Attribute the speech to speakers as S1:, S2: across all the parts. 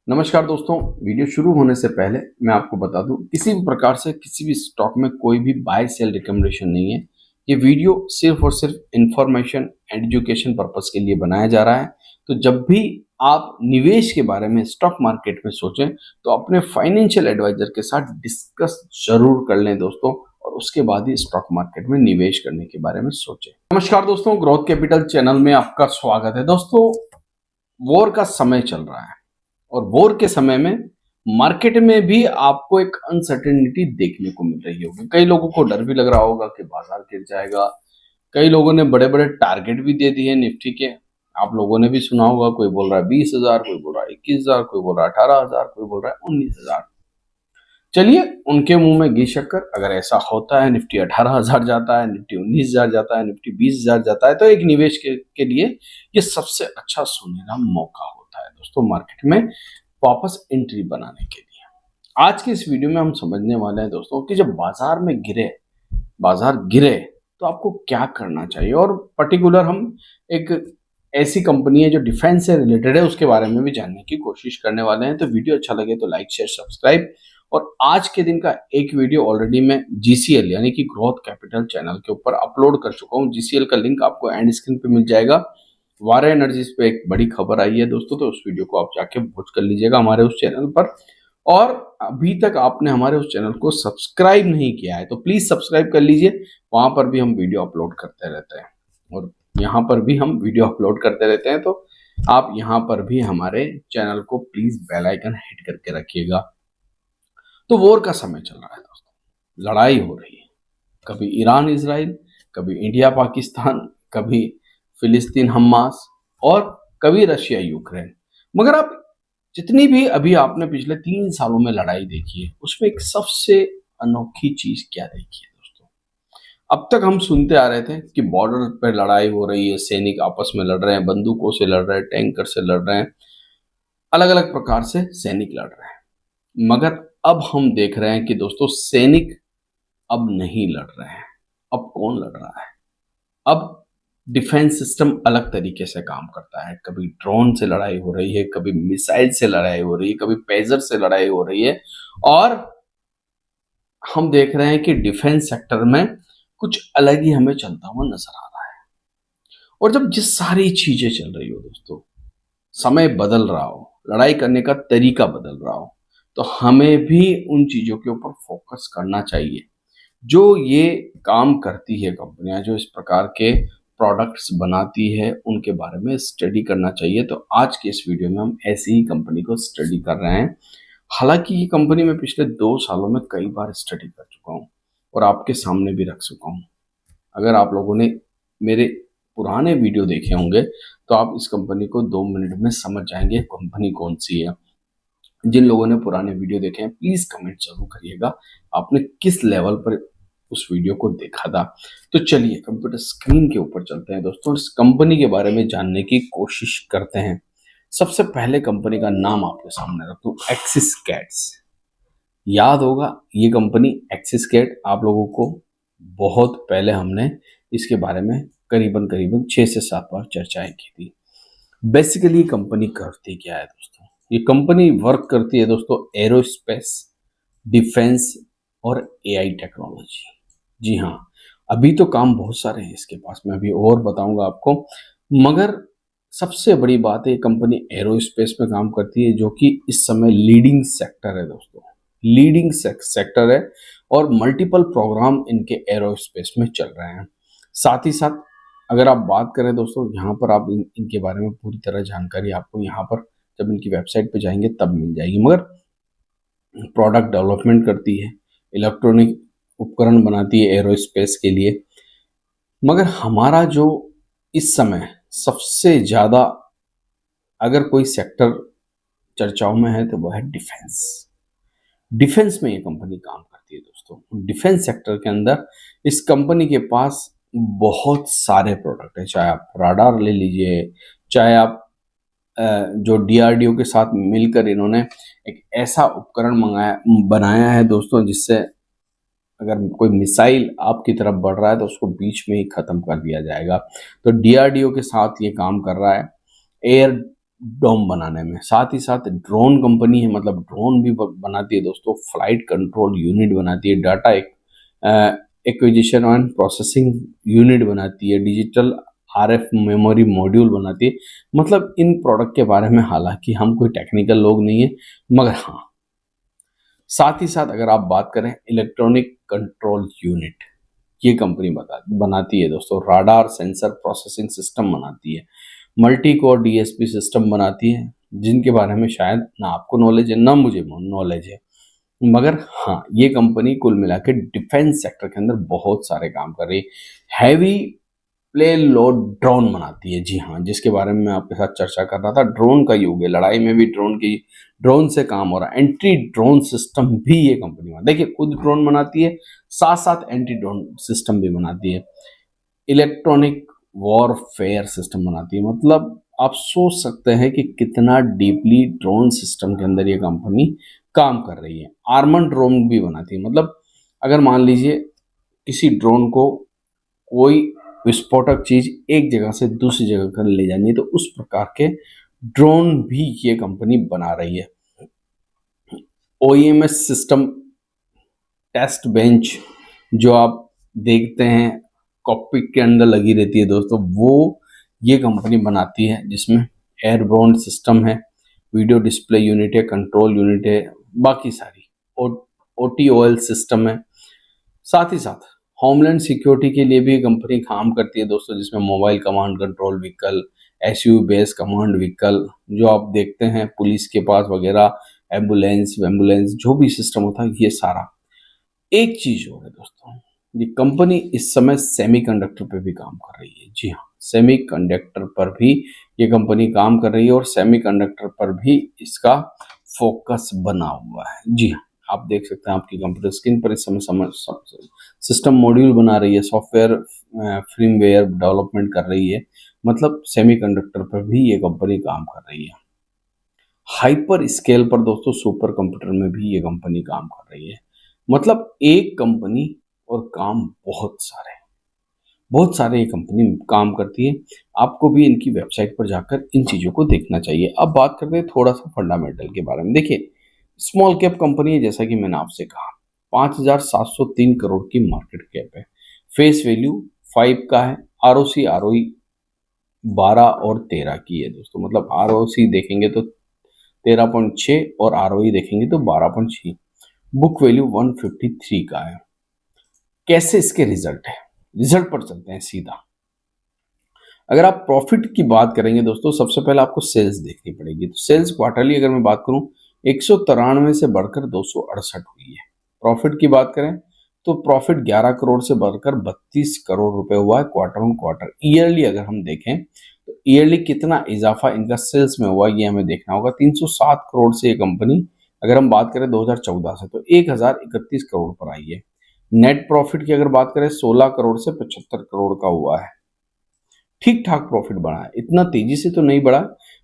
S1: नमस्कार दोस्तों। वीडियो शुरू होने से पहले मैं आपको बता दूं, किसी भी प्रकार से किसी भी स्टॉक में कोई भी बाय सेल रिकमेंडेशन नहीं है। ये वीडियो सिर्फ और सिर्फ इंफॉर्मेशन एंड एजुकेशन पर्पस के लिए बनाया जा रहा है। तो जब भी आप निवेश के बारे में स्टॉक मार्केट में सोचें तो अपने फाइनेंशियल एडवाइजर के साथ डिस्कस जरूर कर लें दोस्तों, और उसके बाद ही स्टॉक मार्केट में निवेश करने के बारे में सोचें। नमस्कार दोस्तों, ग्रोथ कैपिटल चैनल में आपका स्वागत है। दोस्तों, वॉर का समय चल रहा है और वॉर के समय में मार्केट में भी आपको एक अनसर्टेनिटी देखने को मिल रही होगी। कई लोगों को डर भी लग रहा होगा कि बाजार गिर जाएगा। कई लोगों ने बड़े बड़े टारगेट भी दे दिए निफ्टी के। आप लोगों ने भी सुना होगा, कोई बोल रहा है 20,000, कोई बोल रहा है 21,000, कोई बोल रहा है 18,000, कोई बोल रहा है 19,000। चलिए उनके मुंह में घी शक्कर। अगर ऐसा होता है, निफ्टी 18,000 जाता है, निफ्टी 19,000 जाता है, निफ्टी 20,000 जाता है, तो एक निवेश के लिए ये सबसे अच्छा सुनहरा मौका होता है दोस्तों, मार्केट में वापस एंट्री बनाने के लिए। आज की इस वीडियो में हम समझने वाले हैं दोस्तों कि जब बाजार गिरे तो आपको क्या करना चाहिए। और पर्टिकुलर हम एक ऐसी कंपनी है जो डिफेंस से रिलेटेड है, उसके बारे में भी जानने की कोशिश करने वाले हैं। तो वीडियो अच्छा लगे तो लाइक शेयर सब्सक्राइब। और आज के दिन का एक वीडियो ऑलरेडी मैं जीसीएल यानी कि ग्रोथ कैपिटल चैनल के ऊपर अपलोड कर चुका हूं। जीसीएल का लिंक आपको एंड स्क्रीन पे मिल जाएगा। वारा एनर्जीज पे एक बड़ी खबर आई है दोस्तों, तो उस वीडियो को आप जाके वॉच कर लीजिएगा हमारे उस चैनल पर। और अभी तक आपने हमारे उस चैनल को सब्सक्राइब नहीं किया है तो प्लीज सब्सक्राइब कर लीजिए। वहां पर भी हम वीडियो अपलोड करते रहते हैं और यहाँ पर भी हम वीडियो अपलोड करते रहते हैं। तो आप यहाँ पर भी हमारे चैनल को प्लीज बेल आइकन हिट करके रखिएगा। तो वॉर का समय चल रहा है दोस्तों, लड़ाई हो रही है। कभी ईरान इजराइल, कभी इंडिया पाकिस्तान, कभी फिलिस्तीन हमास और कभी रशिया यूक्रेन। मगर आप जितनी भी अभी आपने पिछले 3 सालों में लड़ाई देखी है, उसमें एक सबसे अनोखी चीज क्या देखी है दोस्तों? अब तक हम सुनते आ रहे थे कि बॉर्डर पर लड़ाई हो रही है, सैनिक आपस में लड़ रहे हैं, बंदूकों से लड़ रहे हैं, टैंकर से लड़ रहे हैं, अलग अलग प्रकार से सैनिक लड़ रहे हैं। मगर अब हम देख रहे हैं कि दोस्तों सैनिक अब नहीं लड़ रहे हैं। अब कौन लड़ रहा है? अब डिफेंस सिस्टम अलग तरीके से काम करता है। कभी ड्रोन से लड़ाई हो रही है, कभी मिसाइल से लड़ाई हो रही है, कभी पेजर से लड़ाई हो रही है। और हम देख रहे हैं कि डिफेंस सेक्टर में कुछ अलग ही हमें चलता हुआ नजर आ रहा है। और जब जिस सारी चीजें चल रही हो दोस्तों, समय बदल रहा हो, लड़ाई करने का तरीका बदल रहा हो, तो हमें भी उन चीजों के ऊपर फोकस करना चाहिए। जो ये काम करती है कंपनियां, जो इस प्रकार के प्रोडक्ट्स बनाती है, उनके बारे में स्टडी करना चाहिए। तो आज के इस वीडियो में हम ऐसी ही कंपनी को स्टडी कर रहे हैं। हालांकि ये कंपनी में पिछले 2 सालों में कई बार स्टडी कर चुका हूँ और आपके सामने भी रख चुका हूँ। अगर आप लोगों ने मेरे पुराने वीडियो देखे होंगे तो आप इस कंपनी को 2 मिनट में समझ जाएंगे कंपनी कौन सी है। जिन लोगों ने पुराने वीडियो देखे हैं प्लीज कमेंट जरूर करिएगा आपने किस लेवल पर उस वीडियो को देखा था। तो चलिए कंप्यूटर स्क्रीन के ऊपर चलते हैं दोस्तों, इस कंपनी के बारे में जानने की कोशिश करते हैं। सबसे पहले कंपनी का नाम आपके सामने रखूं, एक्सिस कैट्स। याद होगा ये कंपनी एक्सिस कैट, आप लोगों को बहुत पहले हमने इसके बारे में करीबन 6 से 7 बार चर्चाएं की थी। बेसिकली कंपनी करती क्या है दोस्तों? ये कंपनी वर्क करती है दोस्तों एरोस्पेस, डिफेंस और एआई टेक्नोलॉजी। जी हाँ, अभी तो काम बहुत सारे हैं इसके पास, मैं अभी और बताऊंगा आपको। मगर सबसे बड़ी बात है, कंपनी एरोस्पेस में काम करती है, जो कि इस समय लीडिंग सेक्टर है दोस्तों, लीडिंग सेक्टर है। और मल्टीपल प्रोग्राम इनके एरोस्पेस में चल रहे हैं। साथ ही साथ अगर आप बात करें दोस्तों, यहाँ पर आप इनके बारे में पूरी तरह जानकारी आपको यहाँ पर जब इनकी वेबसाइट पे जाएंगे तब मिल जाएगी। मगर प्रोडक्ट डेवलपमेंट करती है, इलेक्ट्रॉनिक उपकरण बनाती है एरोस्पेस के लिए। मगर हमारा जो इस समय सबसे ज्यादा अगर कोई सेक्टर चर्चाओं में है तो वह है डिफेंस। डिफेंस में ये कंपनी काम करती है दोस्तों। डिफेंस सेक्टर के अंदर इस कंपनी के पास बहुत सारे प्रोडक्ट है। चाहे आप राडार ले लीजिए, चाहे आप जो डीआरडीओ के साथ मिलकर इन्होंने एक ऐसा उपकरण बनाया है दोस्तों, जिससे अगर कोई मिसाइल आपकी तरफ बढ़ रहा है तो उसको बीच में ही खत्म कर दिया जाएगा। तो डीआरडीओ के साथ ये काम कर रहा है। एयर डोम बनाने में। साथ ही साथ ड्रोन कंपनी है, मतलब ड्रोन भी बनाती है दोस्तों, फ्लाइट कंट्रोल यूनिट बनाती है, data acquisition and processing unit बनाती है, डिजिटल आरएफ मेमोरी मॉड्यूल बनाती है। मतलब इन प्रोडक्ट के बारे में हालांकि हम कोई टेक्निकल लोग नहीं है, मगर हाँ, साथ ही साथ अगर आप बात करें इलेक्ट्रॉनिक कंट्रोल यूनिट, ये कंपनी बनाती है दोस्तों, राडार सेंसर प्रोसेसिंग सिस्टम बनाती है, मल्टी कोर डीएसपी सिस्टम बनाती है, जिनके बारे में शायद ना आपको नॉलेज है ना मुझे नॉलेज है, मगर हाँ, ये कंपनी कुल मिला के डिफेंस सेक्टर के अंदर बहुत सारे काम कर रही है। हैवी प्ले लोड ड्रोन बनाती है, जी हाँ, जिसके बारे में मैं आपके साथ चर्चा कर रहा था। ड्रोन का युग है, लड़ाई में भी ड्रोन से काम हो रहा है। एंटी ड्रोन सिस्टम भी ये कंपनी बनाती है, देखिए खुद ड्रोन बनाती है, साथ साथ एंटी ड्रोन सिस्टम भी बनाती है। इलेक्ट्रॉनिक वॉरफेयर सिस्टम बनाती है, मतलब आप सोच सकते हैं कि कितना डीपली ड्रोन सिस्टम के अंदर ये कंपनी काम कर रही है। आर्मन ड्रोन भी बनाती है, मतलब अगर मान लीजिए किसी ड्रोन को कोई विस्फोटक चीज एक जगह से दूसरी जगह कर ले जानी है, तो उस प्रकार के ड्रोन भी ये कंपनी बना रही है। OEMS सिस्टम टेस्ट बेंच जो आप देखते हैं कॉकपिट के अंदर लगी रहती है दोस्तों, वो ये कंपनी बनाती है, जिसमें एयरबोर्न सिस्टम है, वीडियो डिस्प्ले यूनिट है, कंट्रोल यूनिट है, बाकी सारी OTOL सिस्टम है। साथ ही साथ होमलैंड सिक्योरिटी के लिए भी कंपनी काम करती है दोस्तों, जिसमें mobile command control vehicle, SUV based command vehicle जो आप देखते हैं पुलिस के पास वगैरह, एम्बुलेंस जो भी सिस्टम होता है, ये सारा। एक चीज और है दोस्तों, ये कंपनी इस समय सेमीकंडक्टर पे भी काम कर रही है, जी हाँ, सेमीकंडक्टर पर भी ये कंपनी काम कर रही है और सेमीकंडक्टर पर भी इसका फोकस बना हुआ है। जी हाँ, आप देख सकते हैं आपकी कंप्यूटर स्क्रीन पर इस समय सिस्टम मॉड्यूल बना रही है, सॉफ्टवेयर फ्रीमवेयर डेवलपमेंट कर रही है, मतलब सेमीकंडक्टर पर भी ये कंपनी काम कर रही है। हाइपर स्केल पर दोस्तों सुपर कंप्यूटर में भी ये कंपनी काम कर रही है। मतलब एक कंपनी और काम बहुत सारे ये कंपनी काम करती है। आपको भी इनकी वेबसाइट पर जाकर इन चीज़ों को देखना चाहिए। अब बात करते हैं थोड़ा सा फंडामेंटल के बारे में। देखिए, स्मॉल कैप कंपनी है, जैसा कि मैंने आपसे कहा, 5,703 करोड़ की मार्केट कैप है, फेस वैल्यू 5 का है, ROC ROE 12 और 13 की है दोस्तों। मतलब ROC देखेंगे तो 13.6 और ROE देखेंगे तो 12.6। बुक वैल्यू 153 का है। कैसे इसके रिजल्ट है, रिजल्ट पर चलते हैं सीधा। अगर आप प्रॉफिट की बात करेंगे दोस्तों, सबसे पहले आपको सेल्स देखनी पड़ेगी। तो सेल्स क्वार्टरली अगर मैं बात करूं 193 से बढ़कर 268 हुई है। प्रॉफिट की बात करें तो प्रॉफिट 11 करोड़ से बढ़कर 32 करोड़ रुपए हुआ है क्वार्टर ऑन क्वार्टर। ईयरली अगर हम देखें तो ईयरली कितना इजाफा इनका सेल्स में हुआ ये हमें देखना होगा। 307 करोड़ से ये कंपनी, अगर हम बात करें 2014 से, तो 1031 करोड़ पर आई है। नेट प्रॉफिट की अगर बात करें 16 करोड़ से 75 करोड़ का हुआ है। ठीक ठाक प्रॉफिट बढ़ा है, इतना तेजी से तो नहीं बढ़ा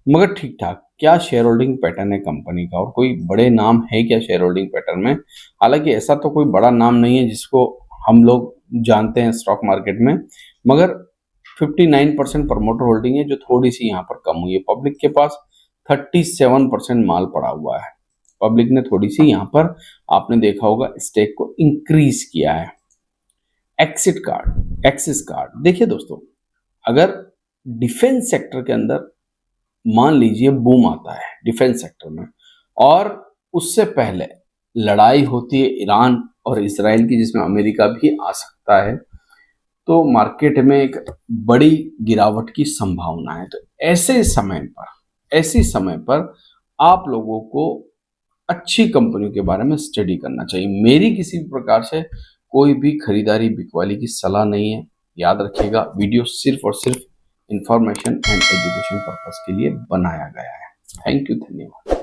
S1: मगर ठीक ठाक। क्या शेयर होल्डिंग पैटर्न है कंपनी का, और कोई बड़े नाम है क्या शेयर होल्डिंग पैटर्न में? हालांकि ऐसा तो कोई बड़ा नाम नहीं है जिसको हम लोग जानते हैं स्टॉक मार्केट में, मगर 59% प्रमोटर होल्डिंग है, जो थोड़ी सी यहाँ पर कम हुई है। पब्लिक के पास 37% माल पड़ा हुआ है। पब्लिक ने थोड़ी सी यहाँ पर, आपने देखा होगा, स्टेक को इंक्रीज किया है। एक्सिस कार्ड देखिए दोस्तों, अगर डिफेंस सेक्टर के अंदर मान लीजिए बूम आता है डिफेंस सेक्टर में, और उससे पहले लड़ाई होती है ईरान और इसराइल की, जिसमें अमेरिका भी आ सकता है, तो मार्केट में एक बड़ी गिरावट की संभावना है। तो ऐसे समय पर आप लोगों को अच्छी कंपनियों के बारे में स्टडी करना चाहिए। मेरी किसी भी प्रकार से कोई भी खरीदारी बिकवाली की सलाह नहीं है। याद रखिएगा, वीडियो सिर्फ और सिर्फ इंफॉर्मेशन एंड एजुकेशन पर्पस के लिए बनाया गया है। थैंक यू, धन्यवाद।